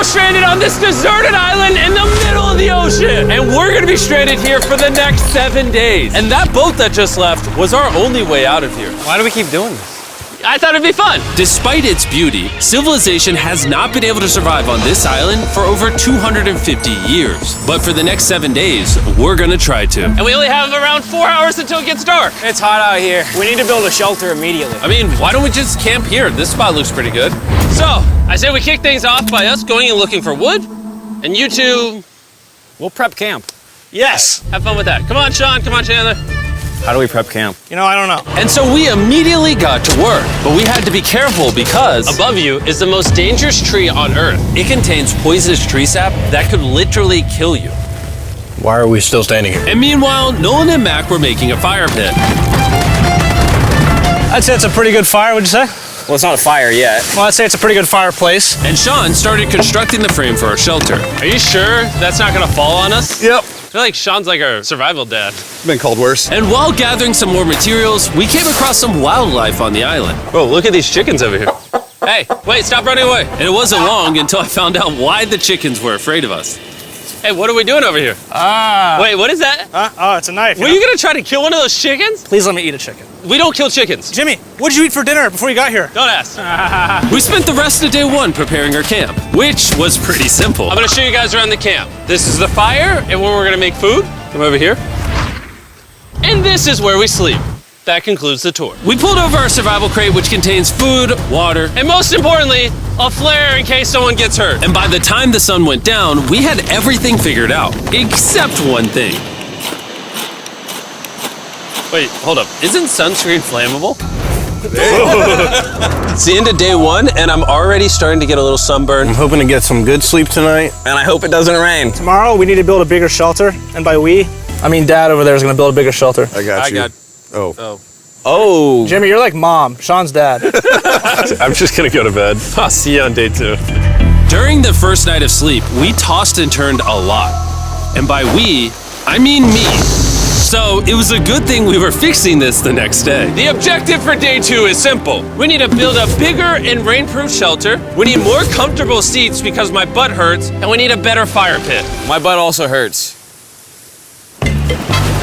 stranded on this deserted island in the middle of the ocean. And we're gonna be stranded here for the next 7 days. And that boat that just left was our only way out of here. Why do we keep doing this? I thought it'd be fun. Despite its beauty, civilization has not been able to survive on this island for over 250 years. But for the next 7 days, we're gonna try to. And we only have around 4 hours until it gets dark. It's hot out here. We need to build a shelter immediately. I mean, why don't we just camp here? This spot looks pretty good. So, I say we kick things off by us going and looking for wood, and you two... We'll prep camp. Yes! Have fun with that. Come on, Sean. Come on, Chandler. How do we prep camp? You know, I don't know. And so we immediately got to work, but we had to be careful because Above you is the most dangerous tree on Earth. it contains poisonous tree sap that could literally kill you. Why are we still standing here? And meanwhile, Nolan and Mac were making a fire pit. I'd say it's a pretty good fire, would you say? Well, it's not a fire yet. Well, I'd say it's a pretty good fireplace. And Sean started constructing the frame for our shelter. Are you sure that's not gonna fall on us? Yep. I feel like Sean's like our survival dad. Been called worse. And while gathering some more materials, we came across some wildlife on the island. Whoa, look at these chickens over here. Hey, wait, stop running away. And it wasn't long until I found out why the chickens were afraid of us. Hey, what are we doing over here? Wait, what is that? Oh, it's a knife. Were you gonna try to kill one of those chickens? Please let me eat a chicken. We don't kill chickens. Jimmy, what did you eat for dinner before you got here? Don't ask. We spent the rest of day one preparing our camp, which was pretty simple. I'm gonna show you guys around the camp. This is the fire and where we're gonna make food. Come over here. And this is where we sleep. That concludes the tour. We pulled over our survival crate, which contains food, water, And most importantly, a flare in case someone gets hurt. and by the time the sun went down, we had everything figured out, except one thing. Wait, hold up. Isn't sunscreen flammable? It's the end of day one, and I'm already starting to get a little sunburn. I'm hoping to get some good sleep tonight. And I hope it doesn't rain. Tomorrow, we need to build a bigger shelter. And by we, I mean Dad over there is going to build a bigger shelter. I got you. Oh. Jimmy, you're like Mom. Sean's dad. I'm just gonna go to bed. I'll see you on day 2. During the first night of sleep, we tossed and turned a lot. And by we, I mean me. So it was a good thing we were fixing this the next day. The objective for day 2 is simple. We need to build a bigger and rainproof shelter. We need more comfortable seats because my butt hurts, and we need a better fire pit. My butt also hurts.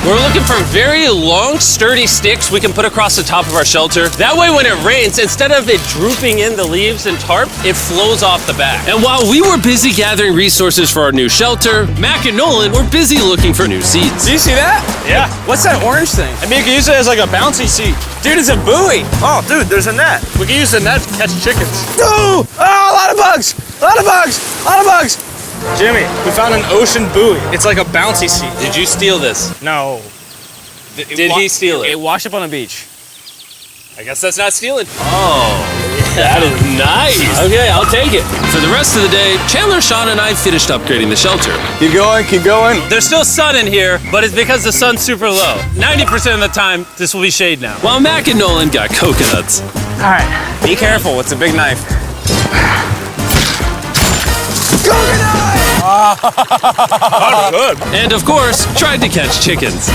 We're looking for very long, sturdy sticks we can put across the top of our shelter. That way when it rains, instead of it drooping in the leaves and tarp, it flows off the back. And while we were busy gathering resources for our new shelter, Mac and Nolan were busy looking for new seats. Do you see that? Yeah. What's that orange thing? I mean, you can use it as like a bouncy seat. Dude, it's a buoy. Oh, dude, there's a net. We can use the net to catch chickens. Oh, a lot of bugs. A lot of bugs. A lot of bugs. Jimmy, we found an ocean buoy. It's like a bouncy seat. Did you steal this? No. Did he steal it? It washed up on the beach. I guess that's not stealing. Oh, that is nice. Okay, I'll take it. For the rest of the day, Chandler, Sean, and I finished upgrading the shelter. Keep going, keep going. There's still sun in here, but it's because the sun's super low. 90% of the time, this will be shade now. While Mac and Nolan got coconuts. All right. Be careful. It's a big knife. And of course, tried to catch chickens.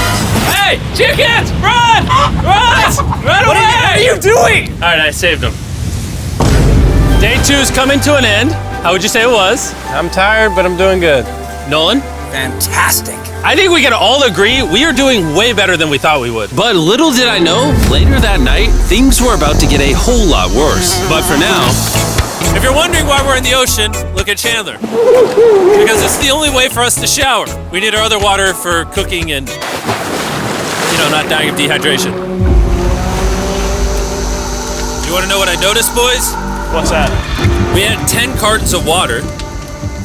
Hey, chickens, run! Run! Run away! What are you doing? All right, I saved them. Day 2's coming to an end. How would you say it was? I'm tired, but I'm doing good. Nolan? Fantastic. I think we can all agree we are doing way better than we thought we would. But little did I know, later that night, things were about to get a whole lot worse. But for now, If you're wondering why we're in the ocean, look at Chandler. Because it's the only way for us to shower. We need our other water for cooking and, not dying of dehydration. You want to know what I noticed, boys? What's that? We had 10 cartons of water,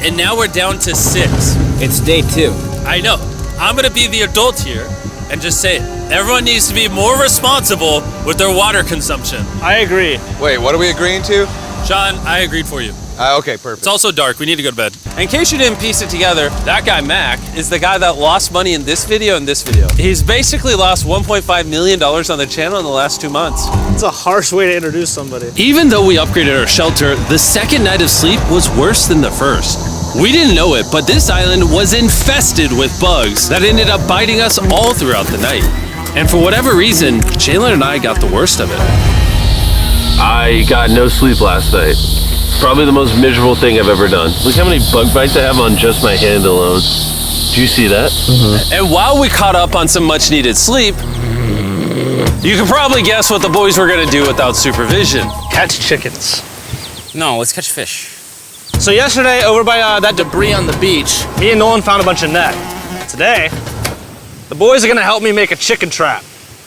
and now we're down to 6. It's day 2. I know. I'm gonna be the adult here and just say it. Everyone needs to be more responsible with their water consumption. I agree. Wait, what are we agreeing to? Sean, I agreed for you. Okay, perfect. It's also dark. We need to go to bed. In case you didn't piece it together, that guy Mac is the guy that lost money in this video and this video. He's basically lost $1.5 million on the channel in the last 2 months. It's a harsh way to introduce somebody. even though we upgraded our shelter, the second night of sleep was worse than the first. We didn't know it, but this island was infested with bugs that ended up biting us all throughout the night. And for whatever reason, Chandler and I got the worst of it. I got no sleep last night. Probably the most miserable thing I've ever done. Look how many bug bites I have on just my hand alone. Do you see that? And while we caught up on some much needed sleep, you can probably guess what the boys were gonna do without supervision. Catch chickens. No, let's catch fish. So yesterday, over by that debris on the beach, me and Nolan found a bunch of net. Today, the boys are gonna help me make a chicken trap.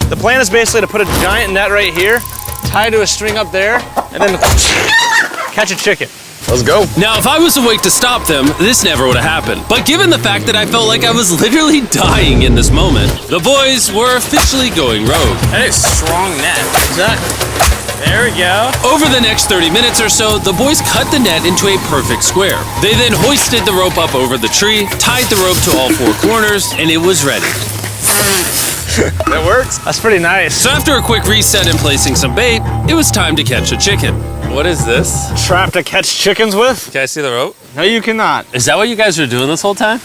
The plan is basically to put a giant net right here, tie to a string up there, and then catch a chicken. Let's go. Now, if I was awake to stop them, this never would have happened. But given the fact that I felt like I was literally dying in this moment, the boys were officially going rogue. That is strong net. Exactly. There we go. Over the next 30 minutes or so, the boys cut the net into a perfect square. They then hoisted the rope up over the tree, tied the rope to all four corners, and it was ready. That works. That's pretty nice. So after a quick reset and placing some bait, it was time to catch a chicken. What is this? Trap to catch chickens with? Can I see the rope? No, you cannot. Is that what you guys were doing this whole time?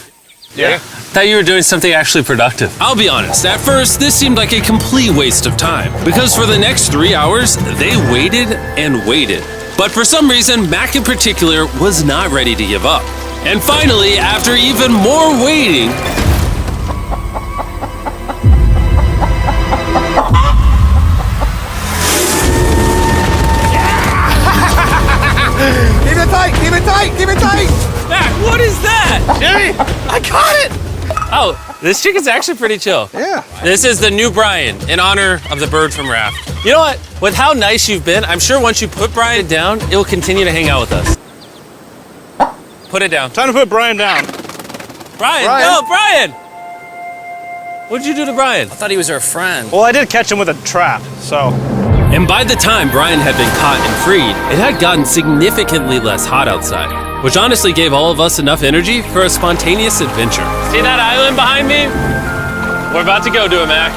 Yeah. I thought you were doing something actually productive. I'll be honest, at first, this seemed like a complete waste of time. Because for the next 3 hours, they waited and waited. But for some reason, Mac in particular was not ready to give up. And finally, after even more waiting, Keep it tight, keep it tight, keep it tight. Mac, what is that? Jimmy, I caught it! Oh, this chicken's actually pretty chill. Yeah. This is the new Brian in honor of the bird from Raft. You know what? With how nice you've been, I'm sure once you put Brian down, it will continue to hang out with us. Put it down. Time to put Brian down. Brian, no, Brian! What'd you do to Brian? I thought he was our friend. Well, I did catch him with a trap, so. and by the time Brian had been caught and freed, it had gotten significantly less hot outside, which honestly gave all of us enough energy for a spontaneous adventure. See that island behind me? We're about to go to it, Mac.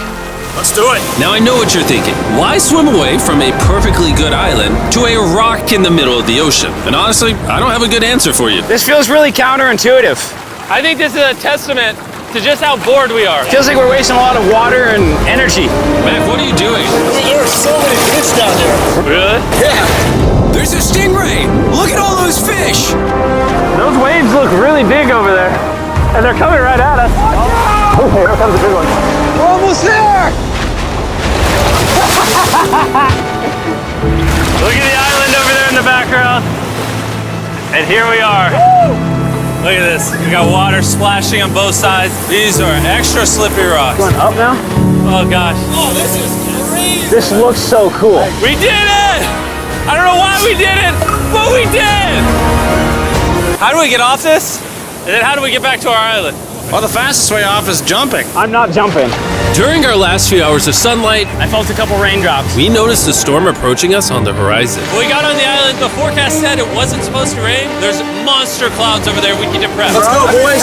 Let's do it. Now I know what you're thinking. Why swim away from a perfectly good island to a rock in the middle of the ocean? And honestly, I don't have a good answer for you. This feels really counterintuitive. I think this is a testament to just how bored we are. Feels like we're wasting a lot of water and energy. Mac, what are you doing? There are so many fish down here. Really? There's a stingray! Look at all those fish! Those waves look really big over there. And they're coming right at us. Oh, here comes the big one. We're almost there! Look at the island over there in the background. And here we are. Look at this. We got water splashing on both sides. These are extra slippery rocks. Going up now? Oh gosh. Oh, this is crazy! This looks so cool. We did it! I don't know why we did it, but we did! How do we get off this? And then how do we get back to our island? Well, the fastest way off is jumping. I'm not jumping. During our last few hours of sunlight, I felt a couple raindrops. we noticed a storm approaching us on the horizon. When we got on the island, the forecast said it wasn't supposed to rain. There's monster clouds over there we need to prep. Let's go, boys.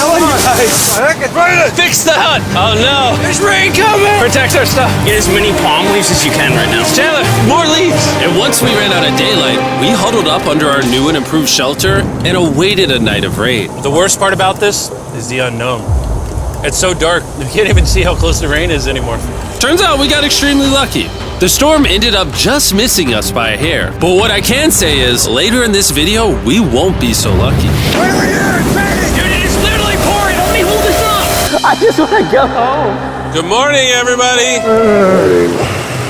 Fix the hut! Oh no! There's rain coming! Protect our stuff. Get as many palm leaves as you can right now. Chandler, more leaves! And once we ran out of daylight, we huddled up under our new and improved shelter and awaited a night of rain. The worst part about this is the unknown. It's so dark, you can't even see how close the rain is anymore. Turns out we got extremely lucky. The storm ended up just missing us by a hair. But what I can say is, later in this video, we won't be so lucky. Over here! It's raining! Dude, it is literally pouring! Help me hold this up! I just want to go home. Good morning, everybody.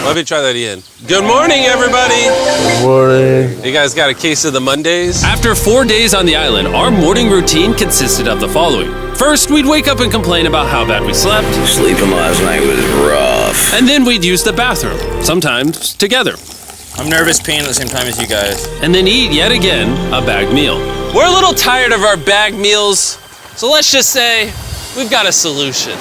Let me try that again. Good morning, everybody. Good morning. You guys got a case of the Mondays? After 4 days on the island, our morning routine consisted of the following. First, we'd wake up and complain about how bad we slept. Sleeping last night was rough. And then we'd use the bathroom, sometimes together. I'm nervous peeing at the same time as you guys. And then eat yet again a bagged meal. We're a little tired of our bag meals, so let's just say we've got a solution.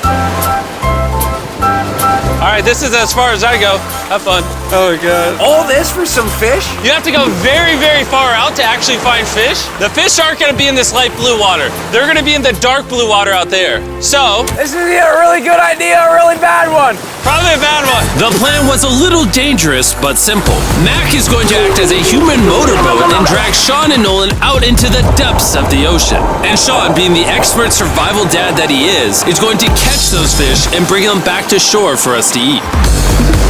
All right, this is as far as I go. Have fun. Oh, God. All this for some fish? You have to go very, very far out to actually find fish. The fish aren't gonna be in this light blue water. They're gonna be in the dark blue water out there. So, This is either a really good idea or a really bad one. probably a bad one. The plan was a little dangerous, but simple. Mac is going to act as a human motorboat and drag Sean and Nolan out into the depths of the ocean. And Sean, being the expert survival dad that he is going to catch those fish and bring them back to shore for us to eat.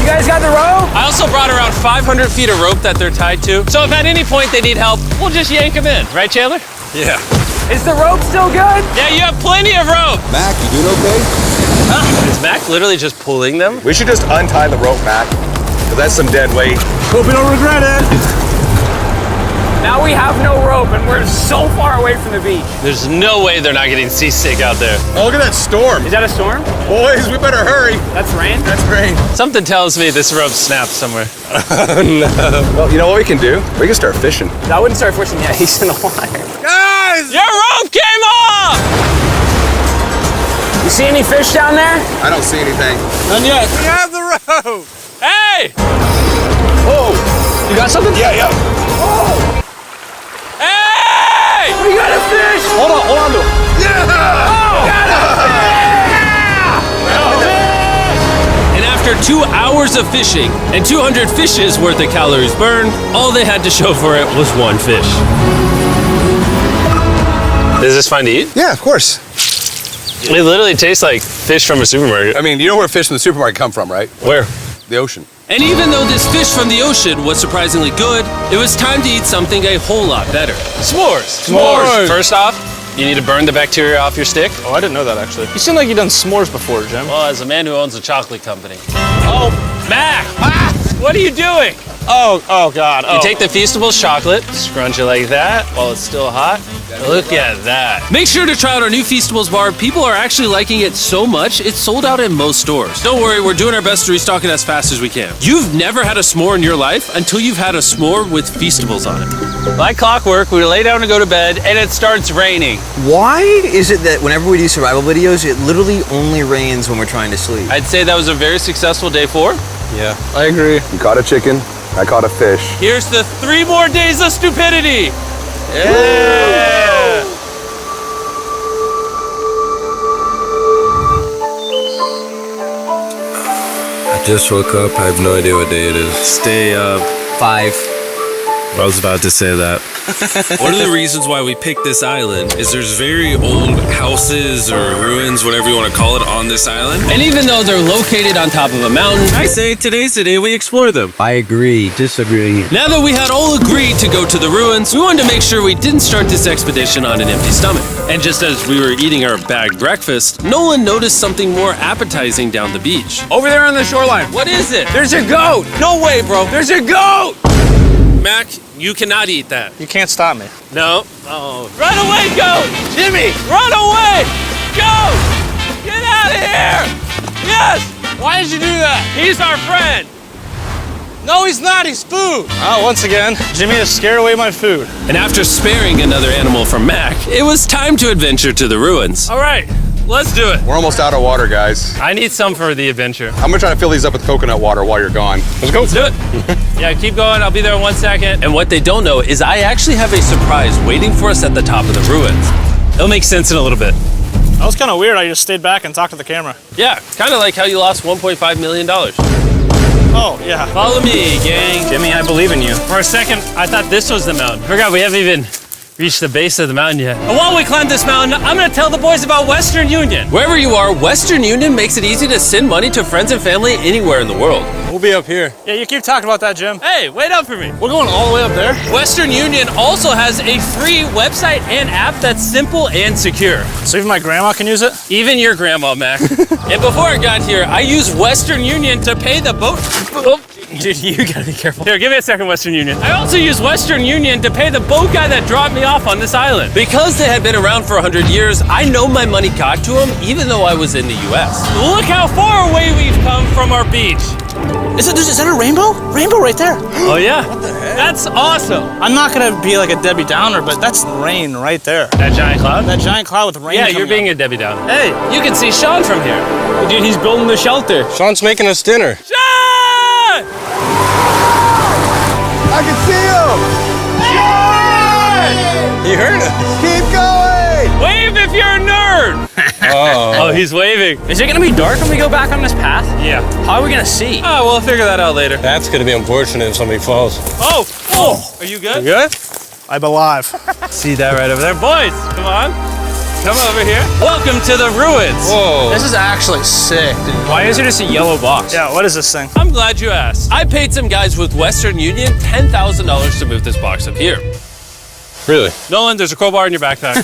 You guys got the rope? I also brought around 500 feet of rope that they're tied to. So if at any point they need help, we'll just yank them in. Right, Chandler? Yeah. Is the rope still good? Yeah, you have plenty of rope. Mac, you doing okay? Is Mac literally just pulling them? We should just untie the rope, Mac. Because that's some dead weight. Hope you don't regret it. Now we have no rope and we're so far away from the beach. There's no way they're not getting seasick out there. Oh, look at that storm. Is that a storm? Boys, we better hurry. That's rain? That's rain. Something tells me this rope snapped somewhere. Well, you know what we can do? We can start fishing. I wouldn't start fishing yet. He's in the water. Guys! Your rope came off! You see any fish down there? I don't see anything. None yet. We have the rope. Hey! Oh, you got something? Yeah. Hey! We got a fish! Hold on to it. And after 2 hours of fishing and 200 fishes worth of calories burned, all they had to show for it was one fish. Is this fine to eat? Yeah, of course. It literally tastes like fish from a supermarket. I mean, you know where fish from the supermarket come from, right? Where? The ocean. And even though this fish from the ocean was surprisingly good, it was time to eat something a whole lot better. S'mores. S'mores. First off, you need to burn the bacteria off your stick. Oh, I didn't know that actually. You seem like you've done s'mores before, Jim. Well, as a man who owns a chocolate company. Oh, Mac! What are you doing? Oh God. You take the Feastables chocolate, scrunch it like that while it's still hot. Look at that. Make sure to try out our new Feastables bar. People are actually liking it so much, it's sold out in most stores. Don't worry, we're doing our best to restock it as fast as we can. You've never had a s'more in your life until you've had a s'more with Feastables on it. Like clockwork, we lay down to go to bed and it starts raining. Why is it that whenever we do survival videos, it literally only rains when we're trying to sleep? I'd say that was a very successful day 4. Yeah, I agree. You caught a chicken. I caught a fish. Here's the 3 more days of stupidity. Yeah. I just woke up. I have no idea what day it is. Stay up. 5. I was about to say that. One of the reasons why we picked this island is there's very old houses or ruins, whatever you want to call it, on this island. And even though they're located on top of a mountain, I say today's the day we explore them. I agree. Disagree. Now that we had all agreed to go to the ruins, we wanted to make sure we didn't start this expedition on an empty stomach. And just as we were eating our bagged breakfast, Nolan noticed something more appetizing down the beach. Over there on the shoreline. What is it? There's a goat. No way, bro. There's a goat. Mac, you cannot eat that. You can't stop me. No. Oh. Run away, goat! Jimmy! Run away! Goat! Get out of here! Yes! Why did you do that? He's our friend. No, he's not. He's food. Oh, once again, Jimmy has scared away my food. And after sparing another animal from Mac, it was time to adventure to the ruins. All right, let's do it. We're almost out of water, guys. I need some for the adventure. I'm gonna try to fill these up with coconut water while you're gone. Let's go. Let's do it. Yeah, keep going. I'll be there in 1 second. And what they don't know is I actually have a surprise waiting for us at the top of the ruins. It'll make sense in a little bit. That was kind of weird. I just stayed back and talked to the camera. Yeah, kind of like how you lost $1.5 million. Oh, yeah. Follow me, gang. Jimmy, I believe in you. For a second, I thought this was the mountain. Forgot we haven't even reached the base of the mountain yet. And while we climb this mountain, I'm gonna tell the boys about Western Union. Wherever you are, Western Union makes it easy to send money to friends and family anywhere in the world. We'll be up here. Yeah, you keep talking about that, Jim. Hey, wait up for me. We're going all the way up there. Western Union also has a free website and app that's simple and secure. So even my grandma can use it? Even your grandma, Mac. And before I got here, I used Western Union to pay the boat. Oh, dude, you gotta be careful. Here, give me a second, Western Union. I also used Western Union to pay the boat guy that dropped me off on this island. Because they had been around for 100 years, I know my money got to them even though I was in the US. Look how far away we've come from our beach. Is that a rainbow? Rainbow right there. Oh yeah? What the heck? That's awesome. I'm not gonna be like a Debbie Downer, but that's rain right there. That giant cloud? That giant cloud with rain. Yeah, you're being a Debbie Downer. Hey, you can see Sean from here. Dude, he's building the shelter. Sean's making us dinner. Sean! I can see him! Sean! He heard us. Keep going! Wave if you're a nerd! Oh, he's waving. Is it gonna be dark when we go back on this path? Yeah. How are we gonna see? Oh, we'll figure that out later. That's gonna be unfortunate if somebody falls. Oh! Oh! Are you good? Good? I'm alive. See that right over there? Boys, come on. Come over here. Welcome to the ruins. Whoa. This is actually sick, dude. Why is it just a yellow box? Yeah, what is this thing? I'm glad you asked. I paid some guys with Western Union $10,000 to move this box up here. Really? Nolan, there's a crowbar in your backpack.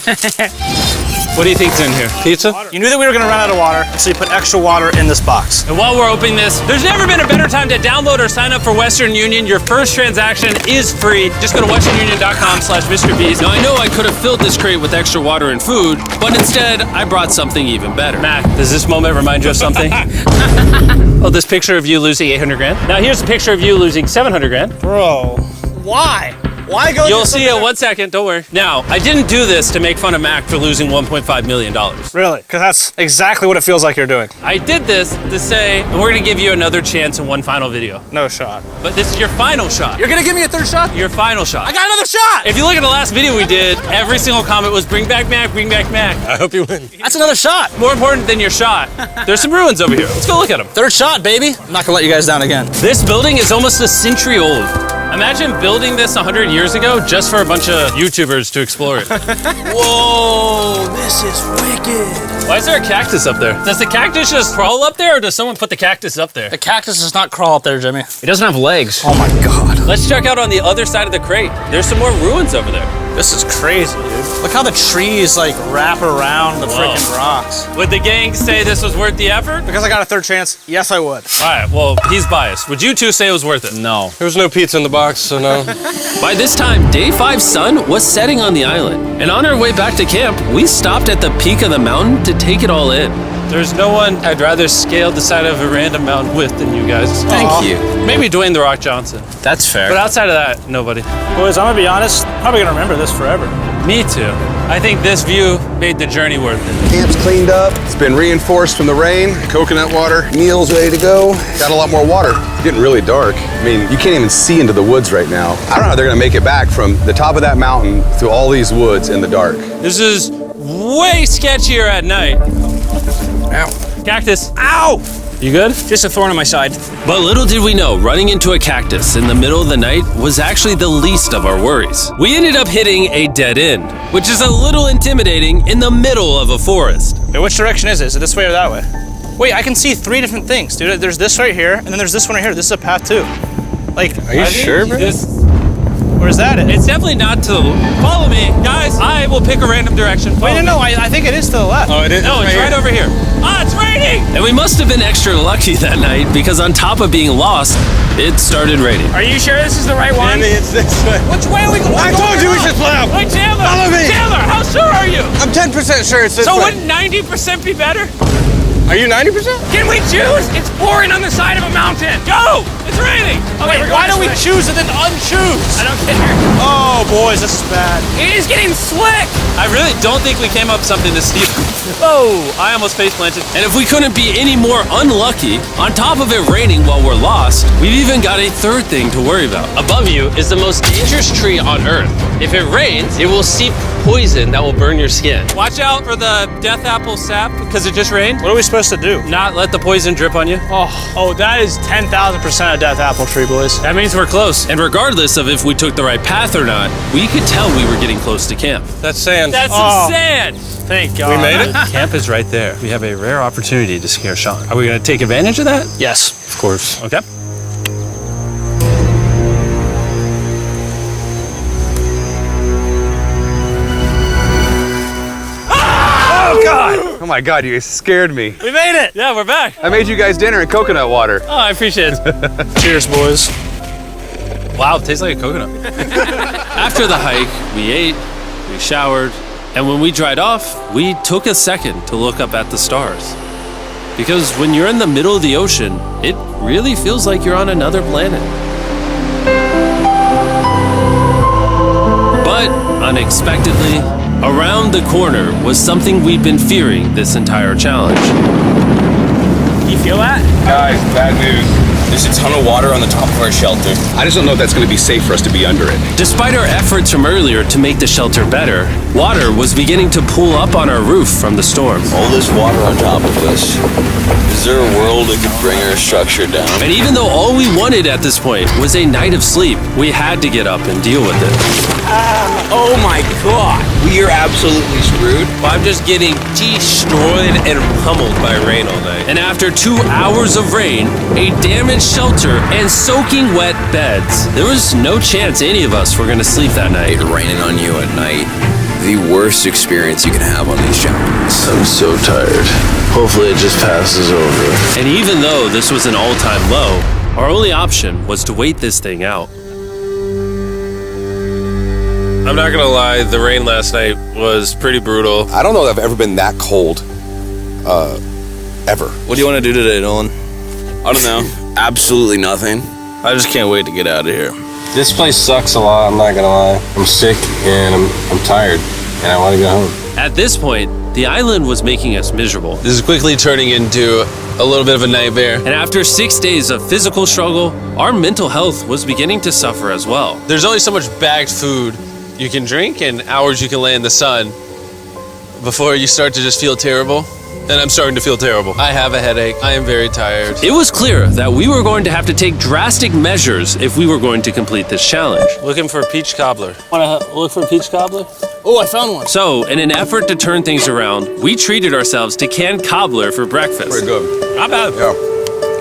What do you think's in here? Pizza? You knew that we were gonna run out of water, so you put extra water in this box. And while we're opening this, there's never been a better time to download or sign up for Western Union. Your first transaction is free. Just go to westernunion.com/MrBeast. Now I know I could have filled this crate with extra water and food, but instead I brought something even better. Matt, does this moment remind you of something? Oh, this picture of you losing 800 grand? Now here's a picture of you losing 700 grand. Bro, why? Why go? You'll see it in 1 second, don't worry. Now, I didn't do this to make fun of Mac for losing $1.5 million. Really? Because that's exactly what it feels like you're doing. I did this to say, and we're gonna give you another chance in one final video. No shot. But this is your final shot. You're gonna give me a third shot? Your final shot. I got another shot! If you look at the last video we did, every single comment was bring back Mac, bring back Mac. I hope you win. That's another shot. More important than your shot, there's some ruins over here. Let's go look at them. Third shot, baby. I'm not gonna let you guys down again. This building is almost a century old. Imagine building this 100 years ago just for a bunch of YouTubers to explore it. Whoa, this is wicked. Why is there a cactus up there? Does the cactus just crawl up there or does someone put the cactus up there? The cactus does not crawl up there, Jimmy. It doesn't have legs. Oh my God. Let's check out on the other side of the crate. There's some more ruins over there. This is crazy, dude. Look how the trees like wrap around the freaking rocks. Would the gang say this was worth the effort? Because I got a third chance, yes I would. All right, well, he's biased. Would you two say it was worth it? No. There was no pizza in the box, so no. By this time, Day 5's sun was setting on the island, and on our way back to camp, we stopped at the peak of the mountain to take it all in. There's no one I'd rather scale the side of a random mountain with than you guys. Thank you. Maybe Dwayne The Rock Johnson. That's fair. But outside of that, nobody. Boys, I'm gonna be honest, probably gonna remember this forever. Me too. I think this view made the journey worth it. Camp's cleaned up. It's been reinforced from the rain. Coconut water. Meal's ready to go. Got a lot more water. It's getting really dark. I mean, you can't even see into the woods right now. I don't know how they're gonna make it back from the top of that mountain through all these woods in the dark. This is way sketchier at night. Ow. Cactus. Ow! You good? Just a thorn on my side. But little did we know, running into a cactus in the middle of the night was actually the least of our worries. We ended up hitting a dead end, which is a little intimidating in the middle of a forest. Wait, which direction is it? Is it this way or that way? Wait, I can see three different things, dude. There's this right here, and then there's this one right here. This is a path too. Like, Are you sure, bro? where's that at? It's definitely not to the... Follow me, guys. I will pick a random direction. Wait, no, I think it is to the left. Oh, it is? No, it's right over here. Ah, it's raining! And we must have been extra lucky that night because on top of being lost, it started raining. Are you sure this is the right one? It's this way. Which way are we going? I told you we should plow. Wait, Chandler! Follow me. Chandler, how sure are you? I'm 10% sure it's this So way. wouldn't 90% be better? Are you 90%? Can we choose? It's pouring on the side of a mountain. Go! It's raining! Okay, Wait, why don't we choose and then unchoose? I don't care. Oh, boys, this is bad. It is getting slick! I really don't think we came up with something to steal. Oh, I almost face planted. And if we couldn't be any more unlucky, on top of it raining while we're lost, we've even got a third thing to worry about. Above you is the most dangerous tree on Earth. If it rains, it will seep poison that will burn your skin. Watch out for the death apple sap because it just rained. What are we supposed to do? Not let the poison drip on you. Oh, that is 10,000% a death apple tree, boys. That means we're close. And regardless of if we took the right path or not, we could tell we were getting close to camp. That's sand. That's some sand. Thank God. We made it? Camp is right there. We have a rare opportunity to scare Sean. Are we going to take advantage of that? Yes. Of course. Okay. Oh, God. Oh my God, you guys scared me. We made it. Yeah, we're back. I made you guys dinner in coconut water. Oh, I appreciate it. Cheers, boys. Wow, it tastes like a coconut. After the hike, we ate, we showered, and when we dried off, we took a second to look up at the stars. Because when you're in the middle of the ocean, it really feels like you're on another planet. But unexpectedly, around the corner was something we'd been fearing this entire challenge. You feel that? Guys, bad news. There's a ton of water on the top of our shelter. I just don't know if that's going to be safe for us to be under it. Despite our efforts from earlier to make the shelter better, Water was beginning to pool up on our roof from the storm. All this water on top of us. Is there a world that could bring our structure down? And even though all we wanted at this point was a night of sleep, we had to get up and deal with it. Oh my god. We are absolutely screwed. I'm just getting destroyed and pummeled by rain all night. And after 2 hours of rain, a damaged shelter, and soaking wet beds, there was no chance any of us were going to sleep that night. Raining on you at night. The worst experience you can have on these challenges. I'm so tired. Hopefully it just passes over. And even though this was an all-time low, our only option was to wait this thing out. I'm not gonna lie, the rain last night was pretty brutal. I don't know that I've ever been that cold, ever. What do you want to do today, Nolan? I don't know. Absolutely nothing. I just can't wait to get out of here. This place sucks a lot, I'm not gonna lie. I'm sick and I'm tired and I want to go home. At this point, the island was making us miserable. This is quickly turning into a little bit of a nightmare. And after 6 days of physical struggle, our mental health was beginning to suffer as well. There's only so much bagged food you can drink and hours you can lay in the sun before you start to just feel terrible. And I'm starting to feel terrible. I have a headache. I am very tired. It was clear that we were going to have to take drastic measures if we were going to complete this challenge. Looking for a peach cobbler. Want to look for a peach cobbler? Oh, I found one. So, in an effort to turn things around, we treated ourselves to canned cobbler for breakfast. Pretty good. Not bad. Yeah.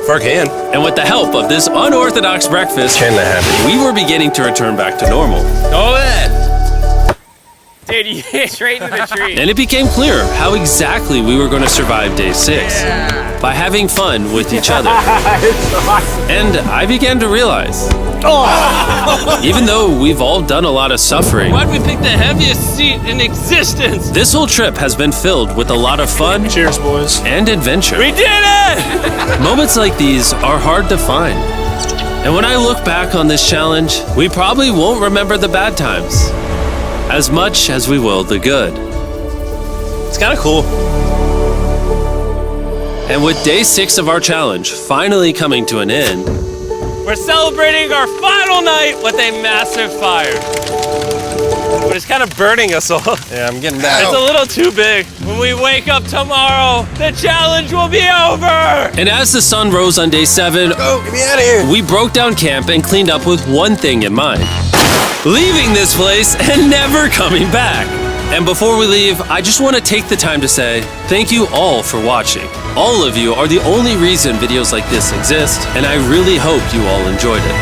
For a can. And with the help of this unorthodox breakfast, Can that happen? we were beginning to return back to normal. Go ahead. Dude, you hit straight into the tree. And it became clear how exactly we were going to survive day 6. By having fun with each other. And I began to realize, even though we've all done a lot of suffering, Why'd we pick the heaviest seat in existence? this whole trip has been filled with a lot of fun. Cheers, boys. And adventure. We did it! Moments like these are hard to find. And when I look back on this challenge, we probably won't remember the bad times as much as we will the good. It's kind of cool. And with day 6 of our challenge finally coming to an end, We're celebrating our final night with a massive fire. But it's kind of burning us all. Yeah, I'm getting that. It's a little too big. When we wake up tomorrow, the challenge will be over! and as the sun rose on day 7, Oh, get me out of here. we broke down camp and cleaned up with one thing in mind: leaving this place and never coming back. And before we leave, I just want to take the time to say thank you all for watching. All of you are the only reason videos like this exist, and I really hope you all enjoyed it.